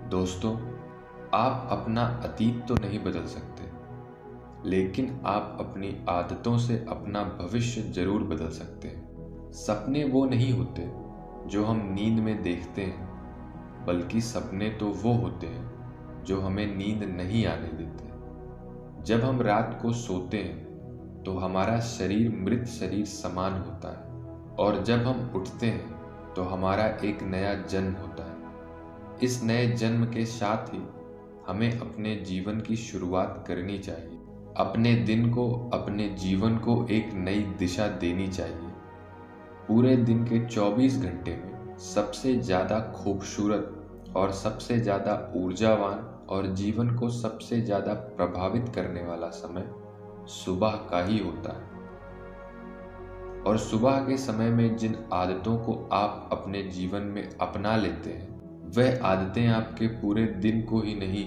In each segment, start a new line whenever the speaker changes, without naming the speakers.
दोस्तों, आप अपना अतीत तो नहीं बदल सकते, लेकिन आप अपनी आदतों से अपना भविष्य जरूर बदल सकते हैं। सपने वो नहीं होते जो हम नींद में देखते हैं, बल्कि सपने तो वो होते हैं जो हमें नींद नहीं आने देते। जब हम रात को सोते हैं तो हमारा शरीर मृत शरीर समान होता है, और जब हम उठते हैं तो हमारा एक नया जन्म होता है। इस नए जन्म के साथ ही हमें अपने जीवन की शुरुआत करनी चाहिए। अपने दिन को, अपने जीवन को एक नई दिशा देनी चाहिए। पूरे दिन के 24 घंटे में सबसे ज़्यादा खूबसूरत और सबसे ज़्यादा ऊर्जावान और जीवन को सबसे ज़्यादा प्रभावित करने वाला समय सुबह का ही होता है। और सुबह के समय में जिन आदतों को आप अपने जीवन में अपना लेते हैं, वह आदतें आपके पूरे दिन को ही नहीं,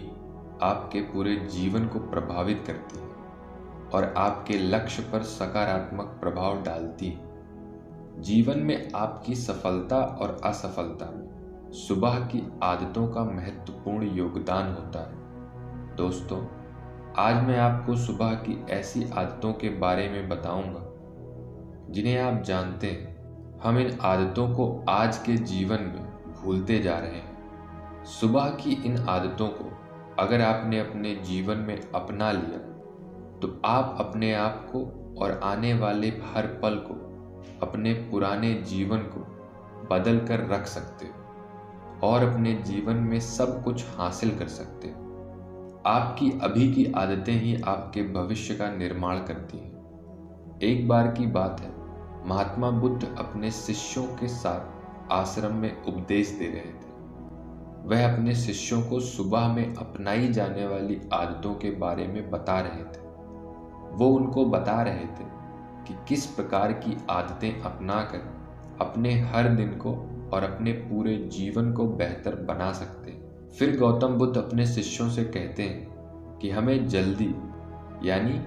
आपके पूरे जीवन को प्रभावित करती हैं और आपके लक्ष्य पर सकारात्मक प्रभाव डालती हैं। जीवन में आपकी सफलता और असफलता में सुबह की आदतों का महत्वपूर्ण योगदान होता है। दोस्तों, आज मैं आपको सुबह की ऐसी आदतों के बारे में बताऊंगा जिन्हें आप जानते हैं, हम इन आदतों को आज के जीवन में भूलते जा रहे हैं। सुबह की इन आदतों को अगर आपने अपने जीवन में अपना लिया तो आप अपने आप को और आने वाले हर पल को, अपने पुराने जीवन को बदल कर रख सकते हो और अपने जीवन में सब कुछ हासिल कर सकते हो। आपकी अभी की आदतें ही आपके भविष्य का निर्माण करती हैं। एक बार की बात है, महात्मा बुद्ध अपने शिष्यों के साथ आश्रम में उपदेश दे रहे थे। वह अपने शिष्यों को सुबह में अपनाई जाने वाली आदतों के बारे में बता रहे थे। वो उनको बता रहे थे कि किस प्रकार की आदतें अपनाकर अपने हर दिन को और अपने पूरे जीवन को बेहतर बना सकते हैं। फिर गौतम बुद्ध अपने शिष्यों से कहते हैं कि हमें जल्दी, यानी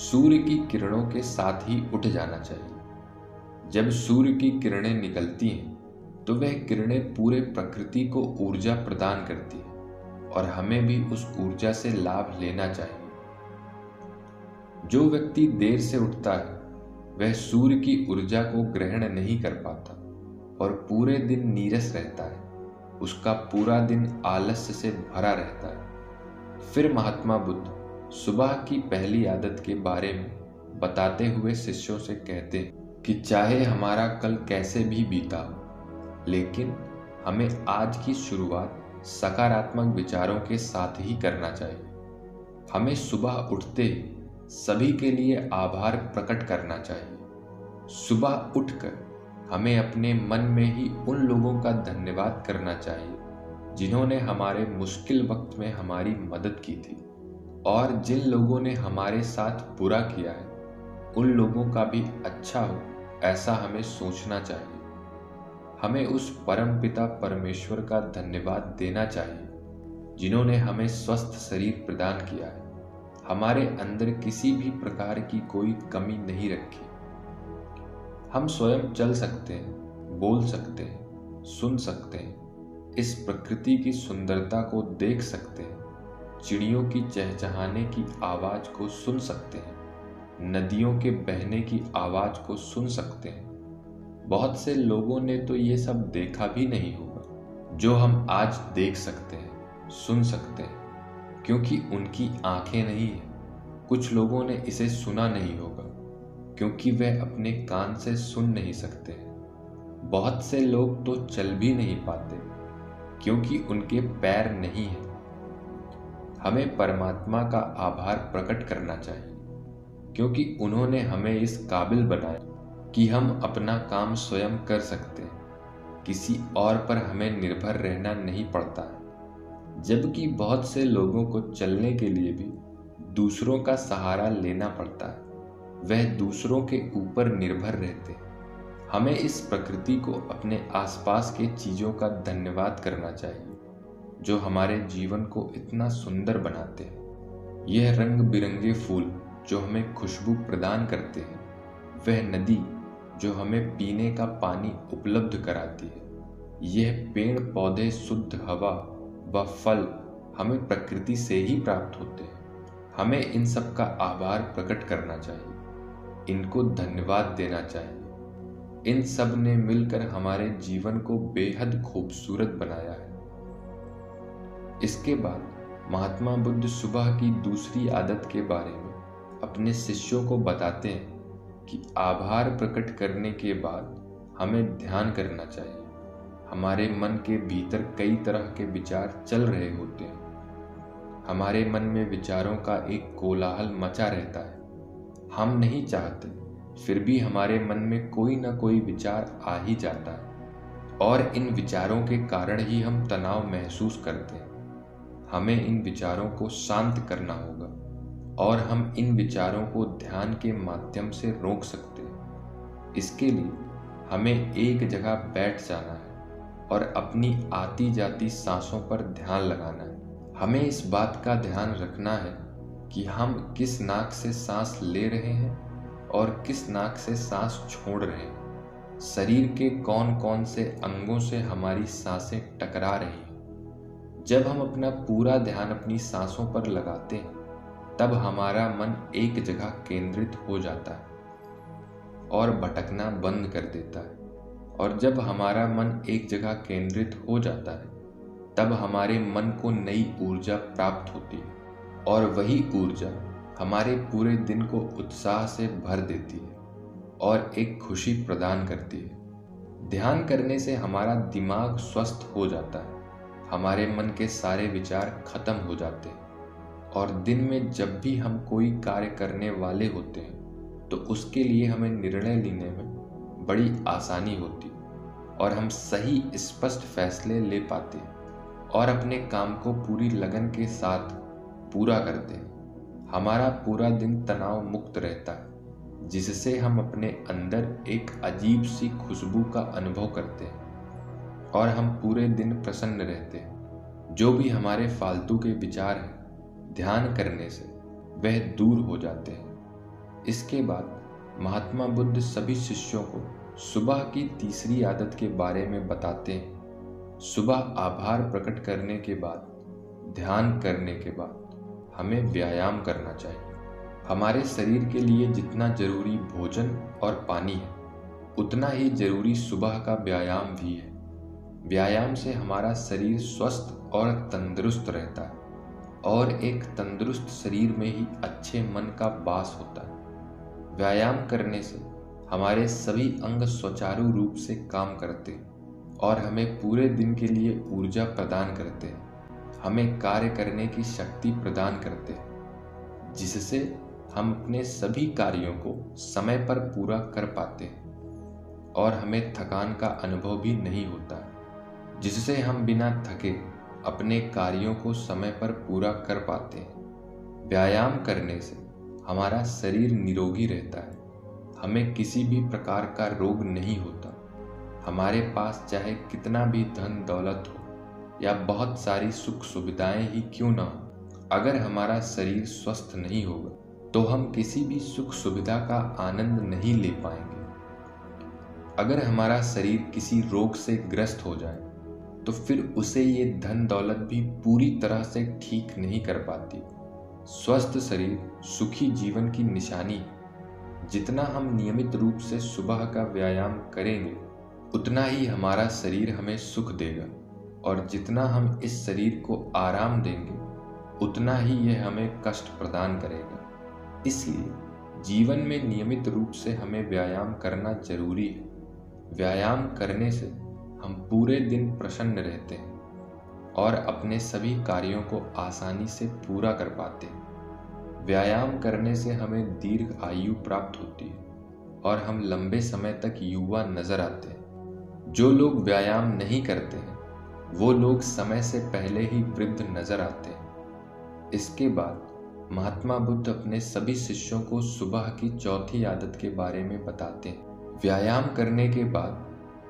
सूर्य की किरणों के साथ ही उठ जाना चाहिए। जब सूर्य की किरणें निकलती हैं तो वह किरणें पूरे प्रकृति को ऊर्जा प्रदान करती है और हमें भी उस ऊर्जा से लाभ लेना चाहिए। जो व्यक्ति देर से उठता है वह सूर्य की ऊर्जा को ग्रहण नहीं कर पाता और पूरे दिन नीरस रहता है। उसका पूरा दिन आलस्य से भरा रहता है। फिर महात्मा बुद्ध सुबह की पहली आदत के बारे में बताते हुए शिष्यों से कहते हैं कि चाहे हमारा कल कैसे भी बीता हो, लेकिन हमें आज की शुरुआत सकारात्मक विचारों के साथ ही करना चाहिए। हमें सुबह उठते ही सभी के लिए आभार प्रकट करना चाहिए। सुबह उठकर हमें अपने मन में ही उन लोगों का धन्यवाद करना चाहिए जिन्होंने हमारे मुश्किल वक्त में हमारी मदद की थी, और जिन लोगों ने हमारे साथ बुरा किया है उन लोगों का भी अच्छा हो, ऐसा हमें सोचना चाहिए। हमें उस परम पिता परमेश्वर का धन्यवाद देना चाहिए जिन्होंने हमें स्वस्थ शरीर प्रदान किया है, हमारे अंदर किसी भी प्रकार की कोई कमी नहीं रखी। हम स्वयं चल सकते हैं, बोल सकते हैं, सुन सकते हैं, इस प्रकृति की सुंदरता को देख सकते हैं, चिड़ियों की चहचहाने की आवाज को सुन सकते हैं, नदियों के बहने की आवाज को सुन सकते हैं। बहुत से लोगों ने तो ये सब देखा भी नहीं होगा जो हम आज देख सकते हैं, सुन सकते हैं, क्योंकि उनकी आंखें नहीं है। कुछ लोगों ने इसे सुना नहीं होगा क्योंकि वह अपने कान से सुन नहीं सकते हैं। बहुत से लोग तो चल भी नहीं पाते क्योंकि उनके पैर नहीं हैं। हमें परमात्मा का आभार प्रकट करना चाहिए क्योंकि उन्होंने हमें इस काबिल बनाया कि हम अपना काम स्वयं कर सकते हैं। किसी और पर हमें निर्भर रहना नहीं पड़ता है। जबकि बहुत से लोगों को चलने के लिए भी दूसरों का सहारा लेना पड़ता है, वह दूसरों के ऊपर निर्भर रहते हैं। हमें इस प्रकृति को, अपने आसपास के चीज़ों का धन्यवाद करना चाहिए जो हमारे जीवन को इतना सुंदर बनाते हैं। यह रंग बिरंगे फूल जो हमें खुशबू प्रदान करते हैं, वह नदी जो हमें पीने का पानी उपलब्ध कराती है, यह पेड़ पौधे शुद्ध हवा, व फल हमें प्रकृति से ही प्राप्त होते हैं। हमें इन सब का आभार प्रकट करना चाहिए, इनको धन्यवाद देना चाहिए। इन सब ने मिलकर हमारे जीवन को बेहद खूबसूरत बनाया है। इसके बाद महात्मा बुद्ध सुबह की दूसरी आदत के बारे में अपने शिष्यों को बताते हैं कि आभार प्रकट करने के बाद हमें ध्यान करना चाहिए। हमारे मन के भीतर कई तरह के विचार चल रहे होते हैं। हमारे मन में विचारों का एक कोलाहल मचा रहता है। हम नहीं चाहते, फिर भी हमारे मन में कोई ना कोई विचार आ ही जाता है और इन विचारों के कारण ही हम तनाव महसूस करते हैं। हमें इन विचारों को शांत करना होगा और हम इन विचारों को ध्यान के माध्यम से रोक सकते हैं। इसके लिए हमें एक जगह बैठ जाना है और अपनी आती जाती सांसों पर ध्यान लगाना है। हमें इस बात का ध्यान रखना है कि हम किस नाक से सांस ले रहे हैं और किस नाक से सांस छोड़ रहे हैं। शरीर के कौन कौन से अंगों से हमारी सांसें टकरा रही हैं। जब हम अपना पूरा ध्यान अपनी सांसों पर लगाते हैं, तब हमारा मन एक जगह केंद्रित हो जाता है और भटकना बंद कर देता है। और जब हमारा मन एक जगह केंद्रित हो जाता है, तब हमारे मन को नई ऊर्जा प्राप्त होती है और वही ऊर्जा हमारे पूरे दिन को उत्साह से भर देती है और एक खुशी प्रदान करती है। ध्यान करने से हमारा दिमाग स्वस्थ हो जाता है, हमारे मन के सारे विचार खत्म हो जाते हैं और दिन में जब भी हम कोई कार्य करने वाले होते हैं तो उसके लिए हमें निर्णय लेने में बड़ी आसानी होती है और हम सही स्पष्ट फैसले ले पाते हैं और अपने काम को पूरी लगन के साथ पूरा करते हैं। हमारा पूरा दिन तनाव मुक्त रहता है, जिससे हम अपने अंदर एक अजीब सी खुशबू का अनुभव करते हैं और हम पूरे दिन प्रसन्न रहते हैं। जो भी हमारे फालतू के विचार हैं, ध्यान करने से वह दूर हो जाते हैं। इसके बाद महात्मा बुद्ध सभी शिष्यों को सुबह की तीसरी आदत के बारे में बताते हैं। सुबह आभार प्रकट करने के बाद, ध्यान करने के बाद हमें व्यायाम करना चाहिए। हमारे शरीर के लिए जितना जरूरी भोजन और पानी है, उतना ही जरूरी सुबह का व्यायाम भी है। व्यायाम से हमारा शरीर स्वस्थ और तंदुरुस्त रहता है और एक तंदुरुस्त शरीर में ही अच्छे मन का वास होता है। व्यायाम करने से हमारे सभी अंग सुचारू रूप से काम करते हैं और हमें पूरे दिन के लिए ऊर्जा प्रदान करते हैं। हमें कार्य करने की शक्ति प्रदान करते हैं, जिससे हम अपने सभी कार्यों को समय पर पूरा कर पाते हैं और हमें थकान का अनुभव भी नहीं होता है, जिससे हम बिना थके अपने कार्यों को समय पर पूरा कर पाते हैं। व्यायाम करने से हमारा शरीर निरोगी रहता है, हमें किसी भी प्रकार का रोग नहीं होता। हमारे पास चाहे कितना भी धन दौलत हो या बहुत सारी सुख सुविधाएं ही क्यों ना हो, अगर हमारा शरीर स्वस्थ नहीं होगा तो हम किसी भी सुख सुविधा का आनंद नहीं ले पाएंगे। अगर हमारा शरीर किसी रोग से ग्रस्त हो जाए तो फिर उसे ये धन दौलत भी पूरी तरह से ठीक नहीं कर पाती। स्वस्थ शरीर सुखी जीवन की निशानी है। जितना हम नियमित रूप से सुबह का व्यायाम करेंगे, उतना ही हमारा शरीर हमें सुख देगा और जितना हम इस शरीर को आराम देंगे, उतना ही यह हमें कष्ट प्रदान करेगा। इसलिए जीवन में नियमित रूप से हमें व्यायाम करना जरूरी है। व्यायाम करने से हम पूरे दिन प्रसन्न रहते हैं और अपने सभी कार्यों को आसानी से पूरा कर पाते हैं। व्यायाम करने से हमें दीर्घ आयु प्राप्त होती है और हम लंबे समय तक युवा नजर आते हैं। जो लोग व्यायाम नहीं करते हैं, वो लोग समय से पहले ही वृद्ध नजर आते हैं। इसके बाद महात्मा बुद्ध अपने सभी शिष्यों को सुबह की चौथी आदत के बारे में बताते हैं। व्यायाम करने के बाद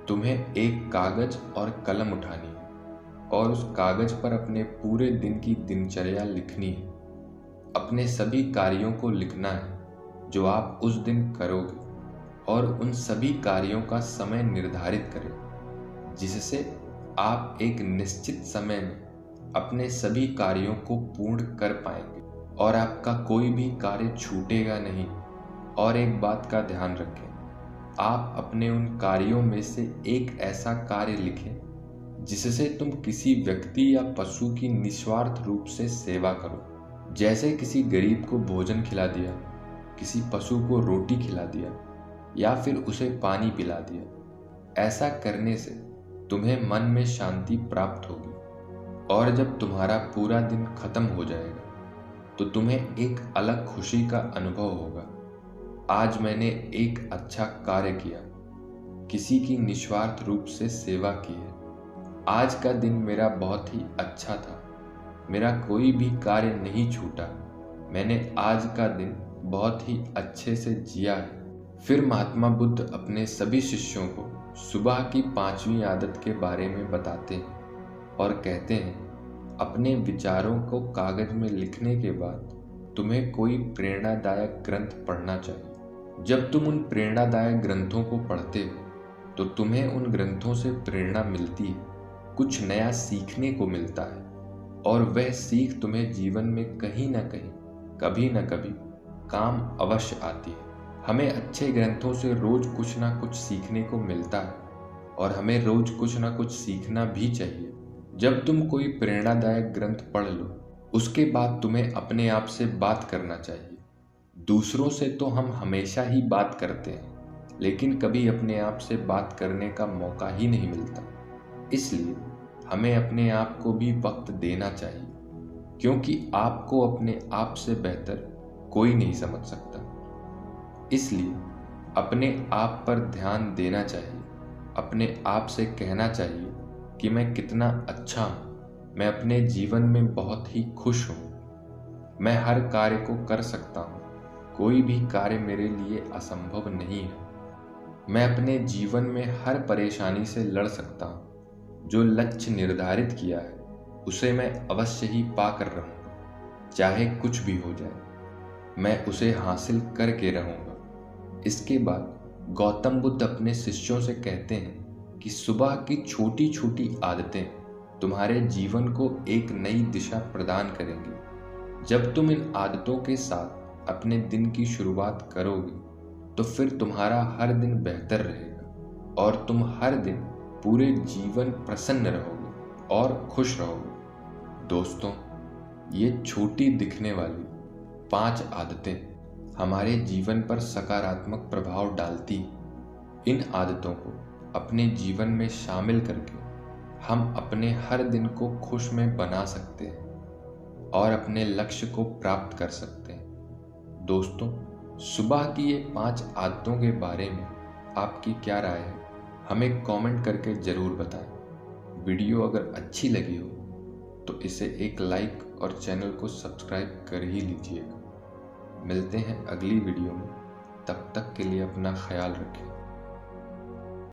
तुम्हें एक कागज और कलम उठानी है और उस कागज पर अपने पूरे दिन की दिनचर्या लिखनी है। अपने सभी कार्यों को लिखना है जो आप उस दिन करोगे और उन सभी कार्यों का समय निर्धारित करें, जिससे आप एक निश्चित समय में अपने सभी कार्यों को पूर्ण कर पाएंगे और आपका कोई भी कार्य छूटेगा नहीं। और एक बात का ध्यान रखें, आप अपने उन कार्यों में से एक ऐसा कार्य लिखें जिससे तुम किसी व्यक्ति या पशु की निस्वार्थ रूप से सेवा करो। जैसे किसी गरीब को भोजन खिला दिया, किसी पशु को रोटी खिला दिया या फिर उसे पानी पिला दिया। ऐसा करने से तुम्हें मन में शांति प्राप्त होगी और जब तुम्हारा पूरा दिन खत्म हो जाएगा तो तुम्हें एक अलग खुशी का अनुभव होगा। आज मैंने एक अच्छा कार्य किया, किसी की निस्वार्थ रूप से सेवा की है। आज का दिन मेरा बहुत ही अच्छा था, मेरा कोई भी कार्य नहीं छूटा, मैंने आज का दिन बहुत ही अच्छे से जिया है। फिर महात्मा बुद्ध अपने सभी शिष्यों को सुबह की 5वीं आदत के बारे में बताते हैं और कहते हैं, अपने विचारों को कागज में लिखने के बाद तुम्हें कोई प्रेरणादायक ग्रंथ पढ़ना चाहिए। जब तुम उन प्रेरणादायक ग्रंथों को पढ़ते हो तो तुम्हें उन ग्रंथों से प्रेरणा मिलती है, कुछ नया सीखने को मिलता है और वह सीख तुम्हें जीवन में कहीं ना कहीं, कभी ना कभी काम अवश्य आती है। हमें अच्छे ग्रंथों से रोज कुछ ना कुछ सीखने को मिलता है और हमें रोज कुछ ना कुछ सीखना भी चाहिए। जब तुम कोई प्रेरणादायक ग्रंथ पढ़ लो, उसके बाद तुम्हें अपने आप से बात करना चाहिए। दूसरों से तो हम हमेशा ही बात करते हैं, लेकिन कभी अपने आप से बात करने का मौका ही नहीं मिलता। इसलिए हमें अपने आप को भी वक्त देना चाहिए, क्योंकि आपको अपने आप से बेहतर कोई नहीं समझ सकता। इसलिए अपने आप पर ध्यान देना चाहिए, अपने आप से कहना चाहिए कि मैं कितना अच्छा हूँ, मैं अपने जीवन में बहुत ही खुश हूँ, मैं हर कार्य को कर सकता हूँ, कोई भी कार्य मेरे लिए असंभव नहीं है, मैं अपने जीवन में हर परेशानी से लड़ सकता हूँ, जो लक्ष्य निर्धारित किया है उसे मैं अवश्य ही पाकर रहूँगा, चाहे कुछ भी हो जाए मैं उसे हासिल करके रहूँगा। इसके बाद गौतम बुद्ध अपने शिष्यों से कहते हैं कि सुबह की छोटी छोटी आदतें तुम्हारे जीवन को एक नई दिशा प्रदान करेंगी। जब तुम इन आदतों के साथ अपने दिन की शुरुआत करोगे तो फिर तुम्हारा हर दिन बेहतर रहेगा और तुम हर दिन पूरे जीवन प्रसन्न रहोगे और खुश रहोगे। दोस्तों, ये छोटी दिखने वाली 5 आदतें हमारे जीवन पर सकारात्मक प्रभाव डालती हैं। इन आदतों को अपने जीवन में शामिल करके हम अपने हर दिन को खुश में बना सकते हैं और अपने लक्ष्य को प्राप्त कर सकते हैं। दोस्तों, सुबह की ये 5 आदतों के बारे में आपकी क्या राय है, हमें कमेंट करके ज़रूर बताएं। वीडियो अगर अच्छी लगी हो तो इसे एक लाइक और चैनल को सब्सक्राइब कर ही लीजिएगा। मिलते हैं अगली वीडियो में, तब तक के लिए अपना ख्याल रखें।